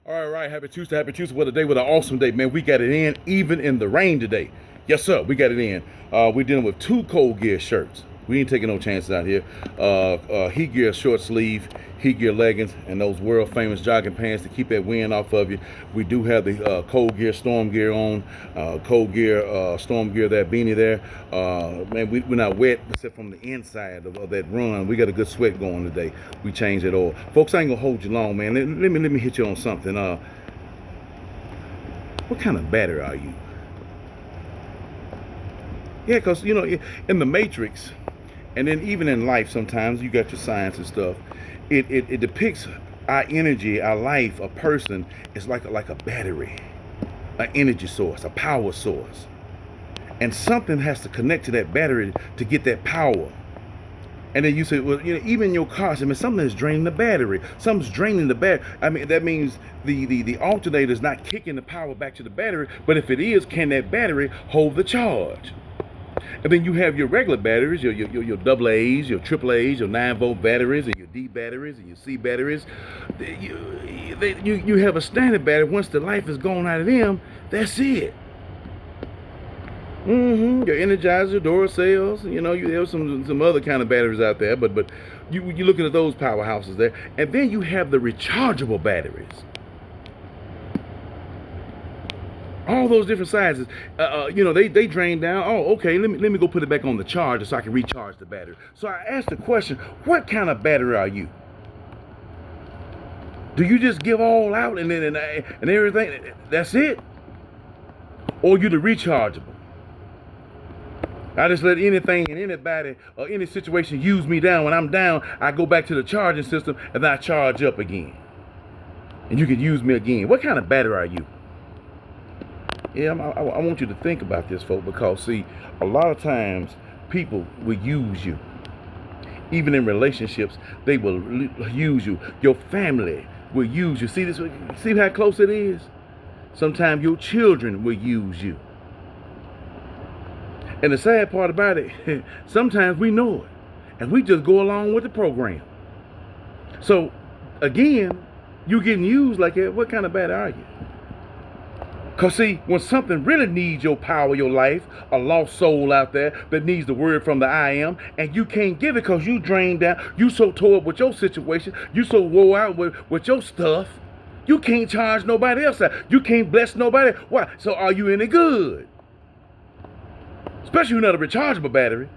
All right, happy Tuesday, happy Tuesday. What a day, what an awesome day, man. We got it in, even in the rain today. Yes, sir, we got it in. We're dealing with two cold gear shirts. We ain't taking no chances out here. Heat gear short sleeve, heat gear leggings, and those world famous jogging pants to keep that wind off of you. We do have the cold gear, storm gear on, cold gear, storm gear, that beanie there. Man, we're not wet except from the inside of that run. We got a good sweat going today. We changed it all. Folks, I ain't gonna hold you long, man. Let me hit you on something. What kind of battery are you? Yeah, because, in the Matrix, and then even in life, sometimes you got your science and stuff. It depicts our energy, our life, a person is like a battery, an energy source, a power source. And something has to connect to that battery to get that power. And then you say, well, even in your car, I mean, something is draining the battery. Something's draining the battery. I mean, that means the alternator is not kicking the power back to the battery. But if it is, can that battery hold the charge? And then you have your regular batteries, your double A's, your triple A's, your 9-volt batteries, and your D batteries, and your C batteries. You have a standard battery. Once the life is gone out of them, that's it. Your Energizer, Duracells, you have some other kind of batteries out there, but you're looking at those powerhouses there. And then you have the rechargeable batteries. All those different sizes, they drain down. Oh, okay, let me go put it back on the charger so I can recharge the battery. So I asked the question, what kind of battery are you? Do you just give all out and everything? That's it? Or you the rechargeable? I just let anything and anybody or any situation use me down. When I'm down, I go back to the charging system and I charge up again. And you can use me again. What kind of battery are you? Yeah, I want you to think about this, folks, because, see, a lot of times people will use you. Even in relationships, they will use you. Your family will use you. See how close it is? Sometimes your children will use you. And the sad part about it, sometimes we know it. And we just go along with the program. So, again, you getting used like that. What kind of battery are you? Because, see, when something really needs your power, your life, a lost soul out there that needs the word from the I am, and you can't give it because you drained down, you so tore up with your situation, you so wore out with your stuff, you can't charge nobody else out. You can't bless nobody. Why? So are you any good? Especially not a rechargeable battery.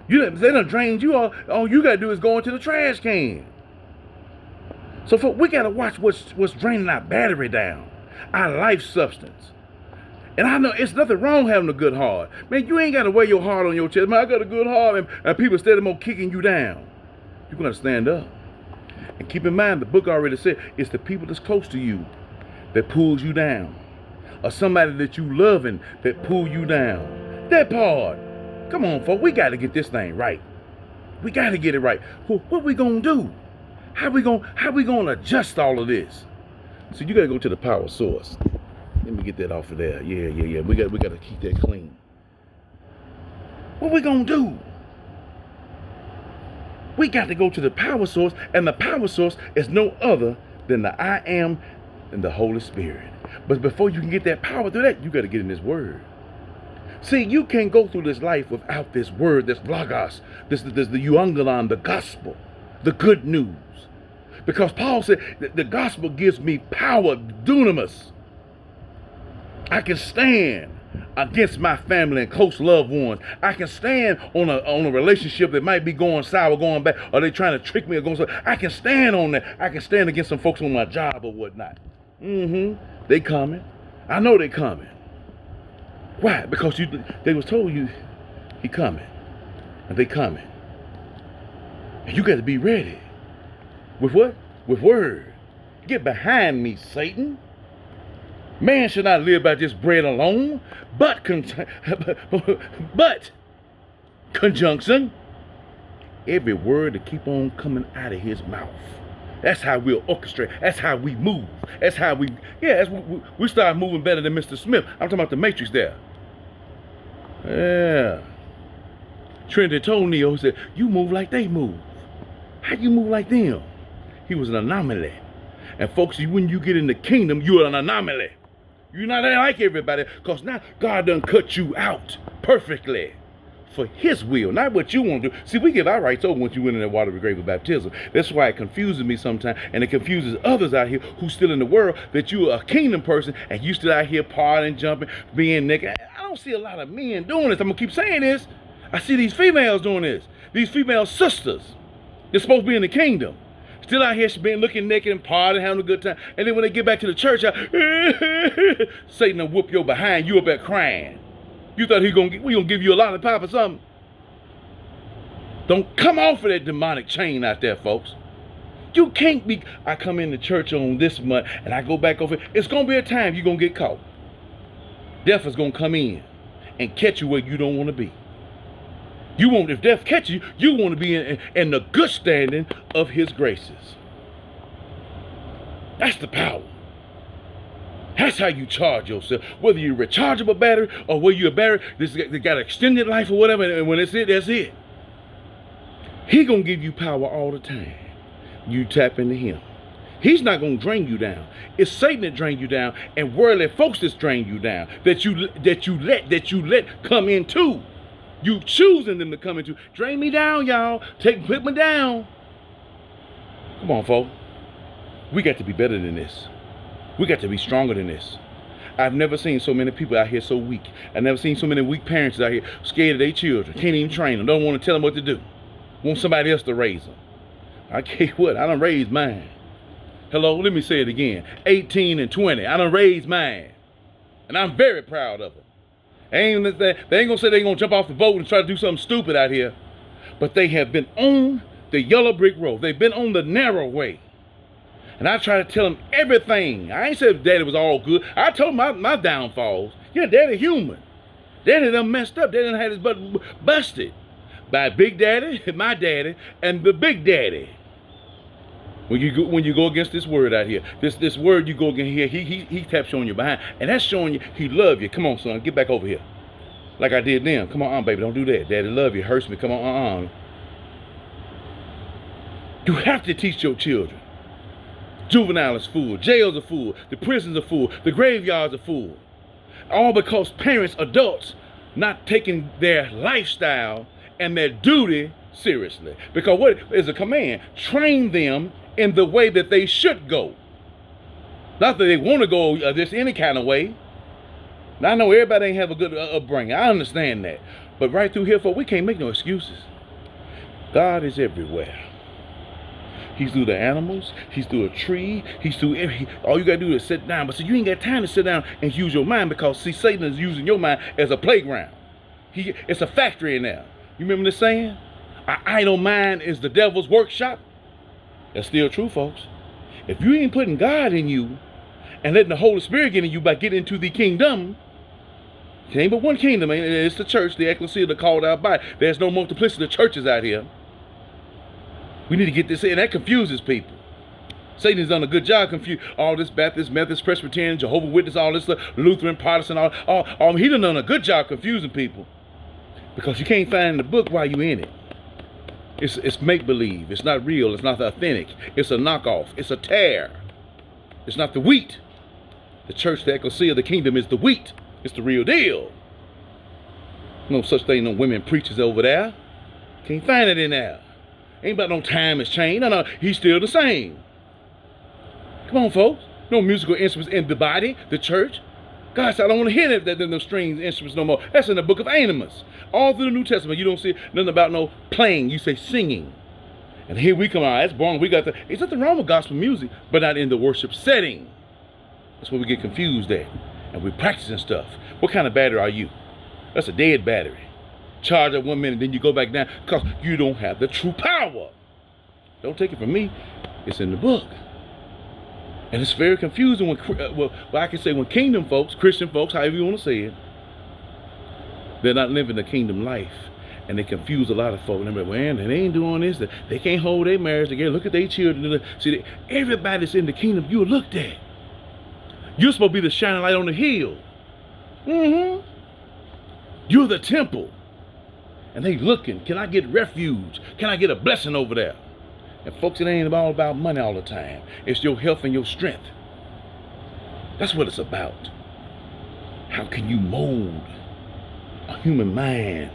They done drained you. All you got to do is go into the trash can. So, folks, we got to watch what's draining our battery down, our life substance. And I know it's nothing wrong having a good heart. Man, you ain't got to wear your heart on your chest. Man, I got a good heart, and people steady more kicking you down. You're going to stand up. And keep in mind, the book already said, it's the people that's close to you that pulls you down. Or somebody that you loving that pull you down. That part. Come on, folks. We got to get this thing right. We got to get it right. What we going to do? How we going to adjust all of this? So you got to go to the power source. Let me get that off of there. Yeah. We got to keep that clean. What we gonna do? We got to go to the power source, and the power source is no other than the I am and the Holy Spirit. But before you can get that power through that, you got to get in this word. See, you can't go through this life without this word, this logos, this the euangelon, the gospel, the good news. Because Paul said that the gospel gives me power, dunamis. I can stand against my family and close loved ones. I can stand on a relationship that might be going sour, going bad, or they trying to trick me or going sour. I can stand on that. I can stand against some folks on my job or whatnot. They coming. I know they coming. Why? Because they was told you he coming. And they coming. And you got to be ready. With what? With word. Get behind me, Satan. Man should not live by just bread alone, but conjunction. Every word to keep on coming out of his mouth. That's how we'll orchestrate. That's how we move. That's how we start moving better than Mr. Smith. I'm talking about the Matrix there. Yeah. Trinity told Neo, he said, you move like they move. How you move like them? He was an anomaly. And folks, when you get in the kingdom, you're an anomaly. You're not like everybody, because now God done cut you out perfectly for his will, not what you want to do. See, we give our rights over once you went in that watery grave of baptism. That's why it confuses me sometimes, and it confuses others out here who's still in the world, that you are a kingdom person and you still out here partying, jumping, being naked. I don't see a lot of men doing this. I'm going to keep saying this. I see these females doing this. These female sisters, they're supposed to be in the kingdom, still out here being looking naked and partying, having a good time. And then when they get back to the church, Satan will whoop your behind. You up there crying. You thought we gonna give you a lollipop or something? Don't come off of that demonic chain out there, folks. You can't be, I come into church on this month and I go back over. It's gonna be a time you're gonna get caught. Death is gonna come in and catch you where you don't want to be. You want, if death catches you, you want to be in the good standing of his graces. That's the power. That's how you charge yourself. Whether you're a rechargeable battery or whether you're a battery they got extended life or whatever, and when it's it, that's it. He gonna give you power all the time. You tap into him. He's not gonna drain you down. It's Satan that drain you down, and worldly folks that drain you down. That you let come into. You choosing them to come into. Drain me down, y'all. Put me down. Come on, folks. We got to be better than this. We got to be stronger than this. I've never seen so many people out here so weak. I've never seen so many weak parents out here scared of their children. Can't even train them. Don't want to tell them what to do. Want somebody else to raise them. I can't what? I done raised mine. Hello, let me say it again. 18 and 20. I done raised mine. And I'm very proud of them. They ain't gonna say they gonna jump off the boat and try to do something stupid out here. But they have been on the yellow brick road. They've been on the narrow way. And I try to tell them everything. I ain't said daddy was all good. I told him my downfalls. Yeah, daddy human. Daddy done messed up. Daddy done had his butt busted by Big Daddy, my daddy, and the Big Daddy. When you go against this word out here, this word you go against here, he taps you on your behind, and that's showing you he love you. Come on, son, get back over here, like I did then. Come on, baby, don't do that. Daddy love you, hurts me. Come on, You have to teach your children. Juvenile is full, jails are full, the prisons are full, the graveyards are full. All because parents, adults, not taking their lifestyle and their duty seriously. Because what is a command? Train them in the way that they should go. Not that they want to go just any kind of way. Now, I know everybody ain't have a good upbringing. I understand that. But right through here, folks, we can't make no excuses. God is everywhere. He's through the animals. He's through a tree. He's through all you got to do is sit down. But see, you ain't got time to sit down and use your mind, because, see, Satan is using your mind as a playground. It's a factory in there. You remember the saying? An idle mind is the devil's workshop. That's still true, folks. If you ain't putting God in you and letting the Holy Spirit get in you by getting into the kingdom, there ain't but one kingdom. It's the church, the ecclesia, the called out body. There's no multiplicity of churches out here. We need to get this in. That confuses people. Satan's done a good job confusing all this Baptist, Methodist, Presbyterian, Jehovah's Witness, all this stuff, Lutheran, Protestant, he done a good job confusing people, because you can't find the book while you in it. It's make-believe. It's not real. It's not authentic. It's a knockoff. It's a tear. It's not the wheat. The church, the ecclesia, the kingdom is the wheat. It's the real deal. No such thing, no women preachers over there. Can't find it in there. Ain't about no time has changed. No, he's still the same. Come on, folks. No musical instruments in the body, the church. God said, I don't want to hear that them strings instruments no more. That's in the book of Amos. All through the New Testament, you don't see nothing about no playing. You say singing. And here we come out. That's boring. It's nothing wrong with gospel music, but not in the worship setting. That's where we get confused at. And we're practicing stuff. What kind of battery are you? That's a dead battery. Charge up 1 minute, then you go back down, because you don't have the true power. Don't take it from me. It's in the book. And it's very confusing when, I can say when kingdom folks, Christian folks, however you want to say it, they're not living the kingdom life. And they confuse a lot of folks. And they're like, man, they ain't doing this. They can't hold their marriage together. Look at their children. See, everybody's in the kingdom you're looked at. You're supposed to be the shining light on the hill. You're the temple. And they looking, can I get refuge? Can I get a blessing over there? And folks, it ain't all about money all the time. It's your health and your strength. That's what it's about. How can you mold a human mind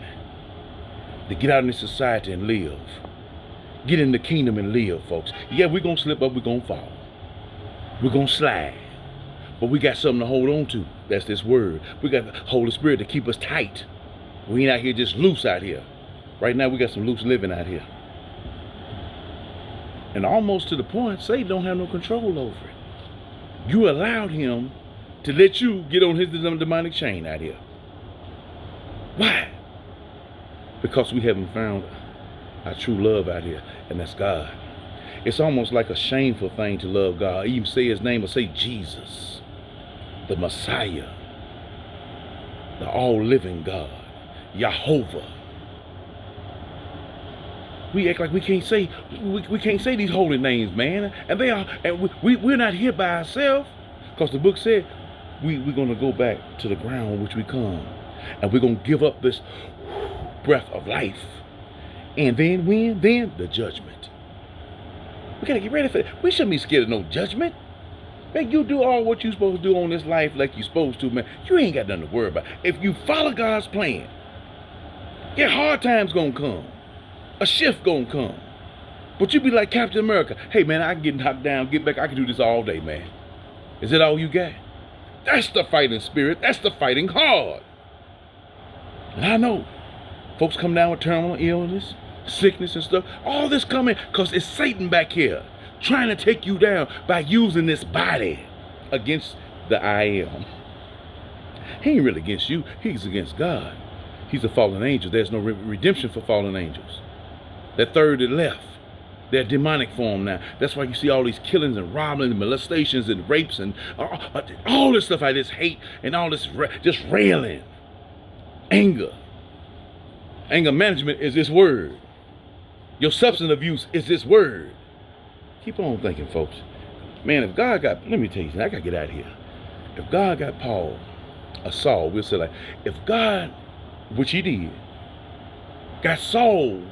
to get out in this society and live? Get in the kingdom and live, folks. Yeah, we're going to slip up, we're going to fall. We're going to slide. But we got something to hold on to. That's this word. We got the Holy Spirit to keep us tight. We ain't out here just loose out here. Right now, we got some loose living out here. And almost to the point, Satan don't have no control over it. You allowed him to let you get on his demonic chain out here. Why? Because we haven't found our true love out here, and that's God. It's almost like a shameful thing to love God. Even say his name or say Jesus, the Messiah, the all-living God, Jehovah. We act like we can't say these holy names, man. And they are, and we're not here by ourselves. Because the book said we're going to go back to the ground which we come. And we're going to give up this breath of life. And then when? Then the judgment. We got to get ready for it. We shouldn't be scared of no judgment. Man, you do all what you're supposed to do on this life like you're supposed to, man. You ain't got nothing to worry about. If you follow God's plan, yeah, hard times going to come. A shift gonna come. But you be like Captain America. Hey, man, I can get knocked down, get back. I can do this all day, man. Is that all you got? That's the fighting spirit. That's the fighting hard. And I know folks come down with terminal illness, sickness and stuff. All this coming because it's Satan back here trying to take you down by using this body against the I am. He ain't really against you. He's against God. He's a fallen angel. There's no redemption for fallen angels. That third that left, they're demonic form now. That's why you see all these killings and robbings and molestations and rapes and all this stuff. I just hate and all this just railing. Anger. Anger management is this word. Your substance abuse is this word. Keep on thinking, folks. Man, if God got, let me tell you something, I got to get out of here. If God got Paul, or Saul, we'll say like, if God, which he did, got Saul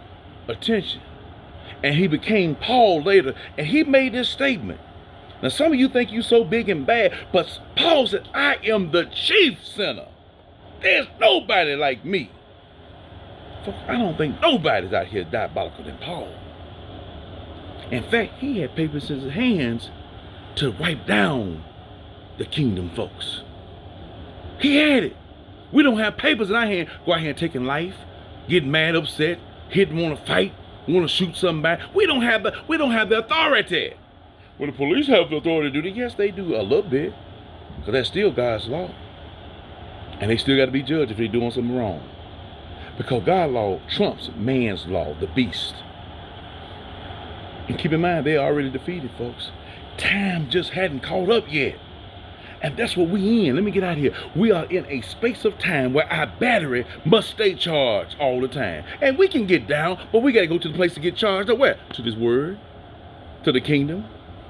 attention, and he became Paul later, and he made this statement. Now some of you think you so big and bad, but Paul said, I am the chief sinner. There's nobody like me. I don't think nobody's out here diabolical than Paul. In fact, he had papers in his hands to wipe down the kingdom folks. He had it. We don't have papers in our hand, go out here and taking life, getting mad, upset, hitting, want to fight, want to shoot somebody. We don't have the authority. Well, the police have the authority to do that. Yes, they do a little bit, because that's still God's law. And they still got to be judged if they're doing something wrong. Because God's law trumps man's law, the beast. And keep in mind, they're already defeated, folks. Time just hadn't caught up yet. And that's what we in. Let me get out of here. We are in a space of time where our battery must stay charged all the time. And we can get down, but we got to go to the place to get charged. Or where? To this word, to the kingdom,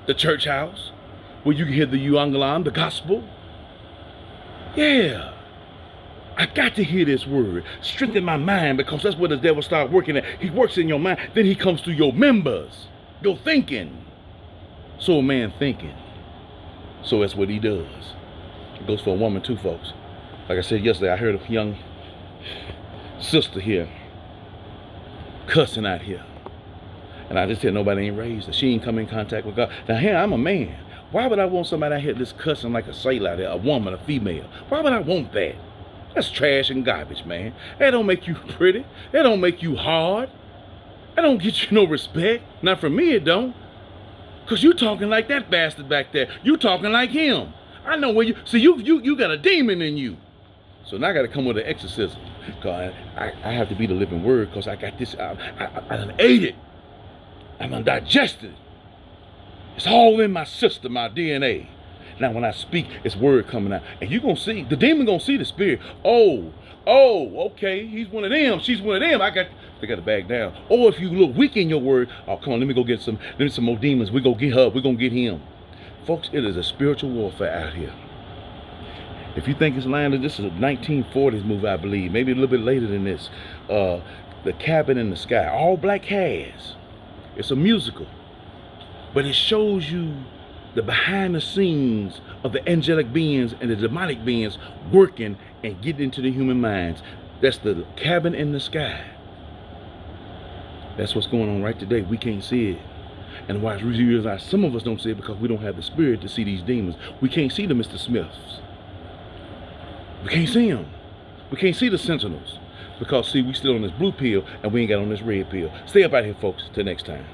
the church house, where you can hear the euangelion, the gospel. Yeah. I got to hear this word. Strengthen my mind, because that's where the devil starts working at. He works in your mind. Then he comes through your members, your thinking. So a man thinking. So that's what he does. It goes for a woman too, folks. Like I said yesterday, I heard a young sister here cussing out here. And I just said nobody ain't raised her. She ain't come in contact with God. Now here, I'm a man. Why would I want somebody out here that's cussing like a sailor out there, a woman, a female? Why would I want that? That's trash and garbage, man. That don't make you pretty. That don't make you hard. That don't get you no respect. Not from me, it don't. Because you talking like that bastard back there. You talking like him. I know where you... See, you got a demon in you. So now I got to come with an exorcism. Because I have to be the living word, because I got this... I done ate it. I done digested it. It's all in my system, my DNA. Now when I speak, it's word coming out. And you're going to see... The demon going to see the spirit. Oh, okay. He's one of them. She's one of them. They got to back down. Or if you look weak in your word, oh, come on, let me get some more demons. We go get her. We're going to get him. Folks, it is a spiritual warfare out here. If you think it's lying, this is a 1940s movie, I believe. Maybe a little bit later than this. The Cabin in the Sky. All black cast. It's a musical. But it shows you the behind the scenes of the angelic beings and the demonic beings working and getting into the human minds. That's the cabin in the sky. That's what's going on right today. We can't see it. And why it's realized some of us don't see it because we don't have the spirit to see these demons. We can't see the Mr. Smiths. We can't see them. We can't see the sentinels. Because, see, we still on this blue pill and we ain't got on this red pill. Stay up out here, folks. Till next time.